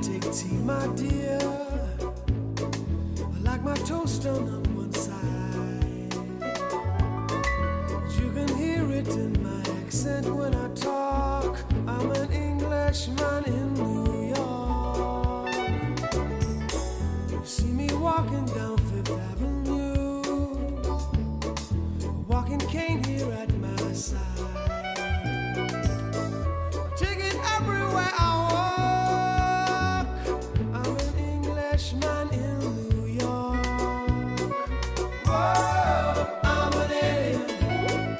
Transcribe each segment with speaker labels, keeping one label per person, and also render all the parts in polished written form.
Speaker 1: take tea, my dear. I like my toast done on one side. You can hear it in my accent when I talk. I'm an Englishman in New York. You see me walking down Fifth Avenue, walking cane here at my side. Take it everywhere I walk. I'm an Englishman in New York. Whoa, I'm an alien.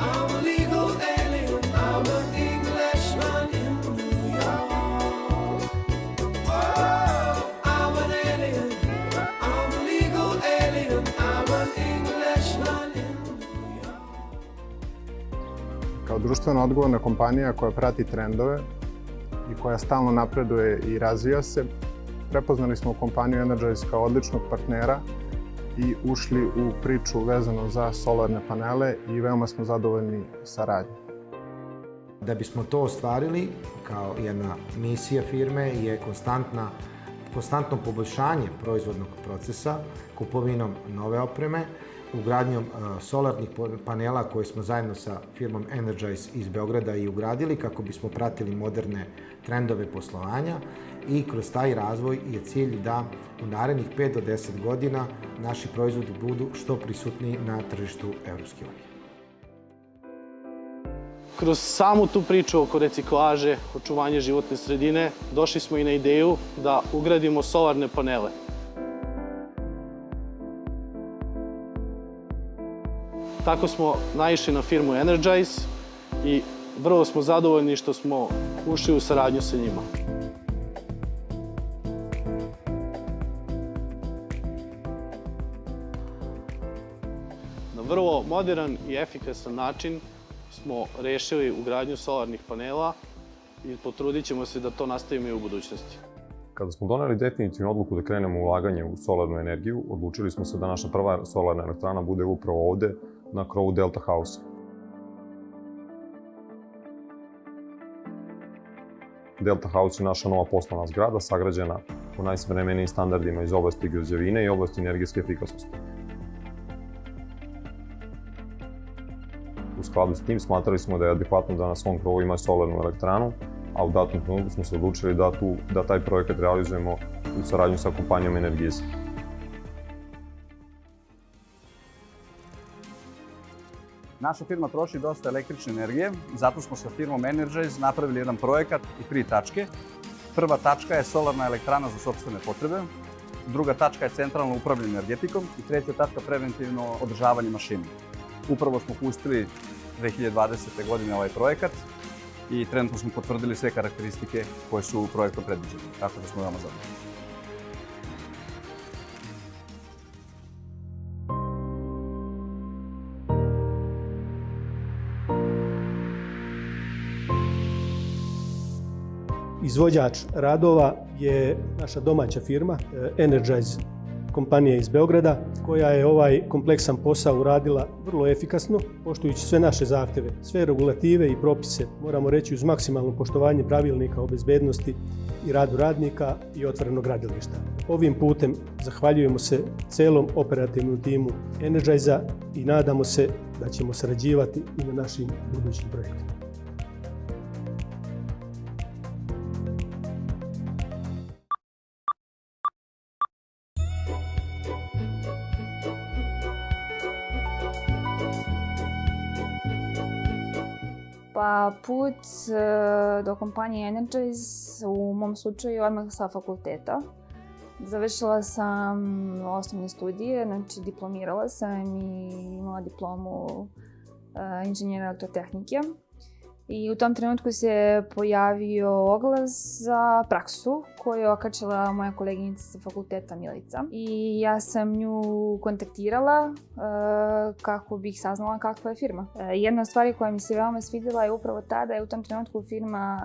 Speaker 1: I'm a legal alien. I'm an Englishman in New York. Whoa, I'm an alien. I'm a legal alien. I'm an Englishman in New York.
Speaker 2: Kao društveno odgovorna kompanija koja prati trendove i koja stalno napreduje i razvija se, prepoznali smo kompaniju Energize kao odličnog partnera i ušli u priču vezano za solarne panele i veoma smo zadovoljni saradnjom.
Speaker 3: Da bismo to ostvarili, kao jedna misija firme je konstantno poboljšanje proizvodnog procesa, kupovinom nove opreme, ugradnjom solarnih panela koje smo zajedno sa firmom Energize iz Beograda i ugradili kako bismo pratili moderne trendove poslovanja i kroz taj razvoj je cilj da u narednih 5 do 10 godina naši proizvodi budu što prisutniji na tržištu Evropske unije.
Speaker 4: Kroz samu tu priču oko reciklaže, očuvanja životne sredine, došli smo i na ideju da ugradimo solarne panele. Tako smo naišli na firmu Energize i vrlo smo zadovoljni što smo ušli u saradnju sa njima. Na vrlo modern i efikasan način smo rešili ugradnju solarnih panela i potrudit ćemo se da to nastavimo i u budućnosti.
Speaker 5: Kada smo doneli definitivnu odluku da krenemo u ulaganje u solarnu energiju, odlučili smo se da naša prva solarna elektrana bude upravo ovde, na krovu Delta House. Delta House je naša nova poslovna zgrada, sagrađena po najsavremenijim standardima iz oblasti građevine i oblasti energetske efikasnosti. U skladu s tim smatrali smo da je adekvatno da na svom krovu ima solarnu elektranu, a u datom trenutku smo se odlučili da taj projekat realizujemo u saradnju sa kompanijom Energize.
Speaker 6: Naša firma troši dosta električne energije i zato smo sa firmom Energize napravili jedan projekat i 3 tačke. Prva tačka je solarna elektrana za sopstvene potrebe, druga tačka je centralno upravljanje energetikom i treća tačka preventivno održavanje mašina. Upravo smo pustili 2020. godine ovaj projekat i trenutno smo potvrdili sve karakteristike koje su projektom predviđene, tako da smo veoma zadovoljni.
Speaker 7: Izvođač radova je naša domaća firma Energize, kompanija iz Beograda, koja je ovaj kompleksan posao uradila vrlo efikasno, poštujući sve naše zahteve, sve regulative i propise, moramo reći uz maksimalno poštovanje pravilnika o bezbednosti i radu radnika i otvorenog gradilišta. Ovim putem zahvaljujemo se celom operativnom timu Energize-a i nadamo se da ćemo sarađivati i na našim budućim projektima.
Speaker 8: Pa put do kompanije Energize u mom slučaju odmah sa fakulteta. Završila sam osnovne studije, znači diplomirala sam i imala diplomu inženjera elektrotehnike. I u tom trenutku se pojavio oglas za praksu koju je okačila moja koleginica sa fakulteta Milica. I ja sam nju kontaktirala kako bih saznala kakva je firma. Jedna od stvari koja mi se veoma svidjela je upravo ta da je u tom trenutku firma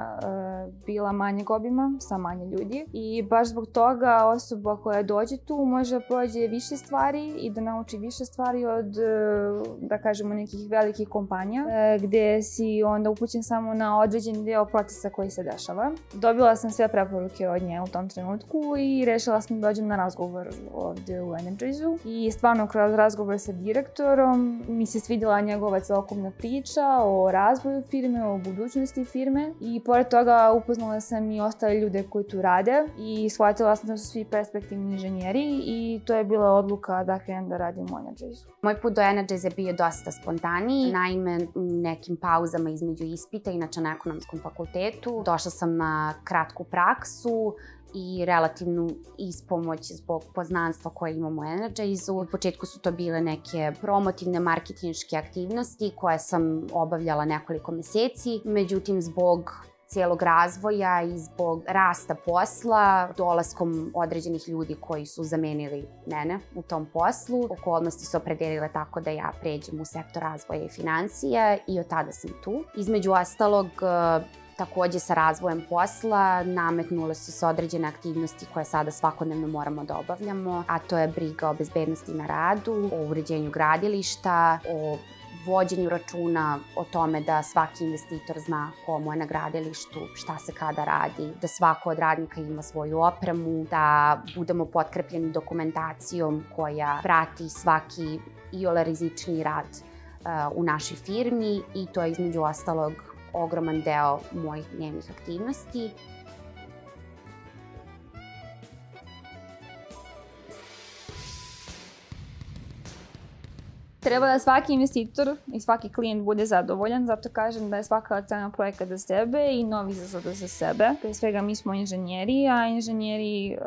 Speaker 8: bila manjeg obima, sa manje ljudi. I baš zbog toga osoba koja dođe tu može da prođe više stvari i da nauči više stvari od, da kažemo, nekih velikih kompanija gde si onda upućen samo na određeni deo procesa koji se dešava. Dobila sam sve preporuke od nje mišljenje u tom trenutku i rešila sam da dođem na razgovor ovde u Energize-u. I stvarno kroz razgovor sa direktorom mi se svidjela njegova celokupna priča o razvoju firme, o budućnosti firme i pored toga upoznala sam i ostale ljude koji tu rade i shvatila sam da su svi perspektivni inženjeri i to je bila odluka da krenem da radim u Energize-u.
Speaker 9: Moj put do Energize je bio dosta spontaniji. Naime, u nekim pauzama između ispita, inače na ekonomskom fakultetu, došla sam na kratku praksu i relativnu ispomoć zbog poznanstva koje imamo u Energize-u. U početku su to bile neke promotivne marketinške aktivnosti koje sam obavljala nekoliko meseci, međutim zbog cijelog razvoja i zbog rasta posla, dolaskom određenih ljudi koji su zamenili mene u tom poslu, okolnosti su opredelile tako da ja pređem u sektor razvoja i financija i od tada sam tu. Između ostalog, takođe sa razvojem posla nametnule su se određene aktivnosti koje sada svakodnevno moramo da obavljamo, a to je briga o bezbednosti na radu, o uređenju gradilišta, o vođenju računa o tome da svaki investitor zna ko mu je na gradilištu, šta se kada radi, da svako od radnika ima svoju opremu, da budemo potkrepljeni dokumentacijom koja prati svaki iole rizični rad u našoj firmi i to je između ostalog ogroman deo mojih dnevnih aktivnosti.
Speaker 8: Treba da svaki investitor i svaki klijent bude zadovoljan, zato kažem da je svaka elektrana projekat za sebe i novi izazov za sebe. Pre svega mi smo inženjeri, a inženjeri,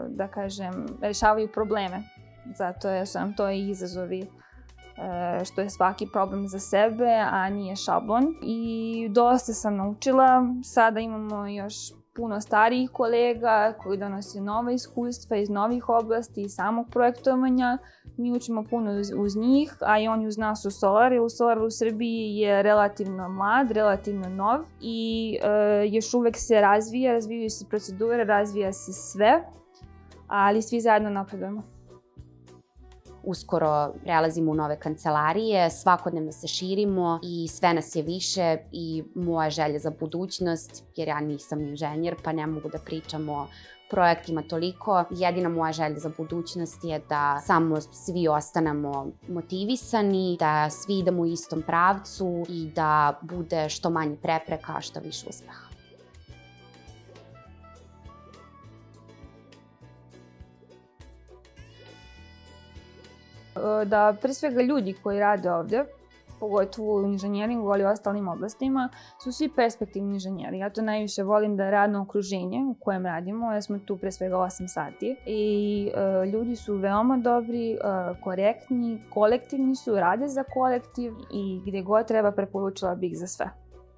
Speaker 8: da kažem, rešavaju probleme. Zato su nam to i izazovi što je svaki problem za sebe, a nije šablon. I dosta sam naučila, sada imamo još puno starijih kolega koji donose nova iskustva iz novih oblasti, iz samog projektovanja. Mi učimo puno uz njih, a i oni uz nas u Solar. Solar u Srbiji je relativno mlad, relativno nov i još uvek se razvijaju se procedure, razvija se sve, ali svi zajedno napredujemo.
Speaker 9: Uskoro prelazimo u nove kancelarije, svakodnevno se širimo i sve nas je više i moja želja za budućnost, jer ja nisam inženjer pa ne mogu da pričam o projektima toliko. Jedina moja želja za budućnost je da samo svi ostanemo motivisani, da svi idemo u istom pravcu i da bude što manje prepreka, a što više uspeha.
Speaker 8: Da pre svega ljudi koji rade ovde, pogotovo u inženjeringu, ali i ostalim oblastima, su svi perspektivni inženjeri. Ja to najviše volim da je radno okruženje u kojem radimo, jer smo tu pre svega 8 sati. I ljudi su veoma dobri, korektni, kolektivni su, rade za kolektiv i gde god treba preporučila bih za sve.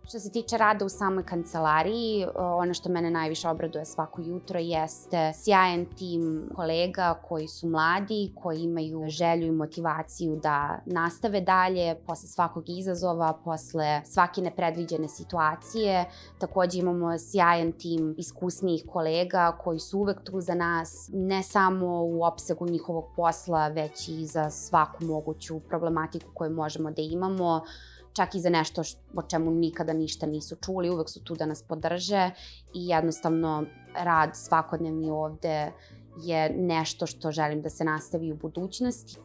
Speaker 9: Što se tiče rada u samoj kancelariji, ono što mene najviše obraduje svako jutro jeste sjajan tim kolega koji su mladi, koji imaju želju i motivaciju da nastave dalje posle svakog izazova, posle svake nepredviđene situacije. Takođe imamo sjajan tim iskusnijih kolega koji su uvek tu za nas, ne samo u opsegu njihovog posla, već i za svaku moguću problematiku koju možemo da imamo. Čak i za nešto o čemu nikada ništa nisu čuli, uvek su tu da nas podrže i jednostavno rad svakodnevni ovde je nešto što želim da se nastavi u budućnosti.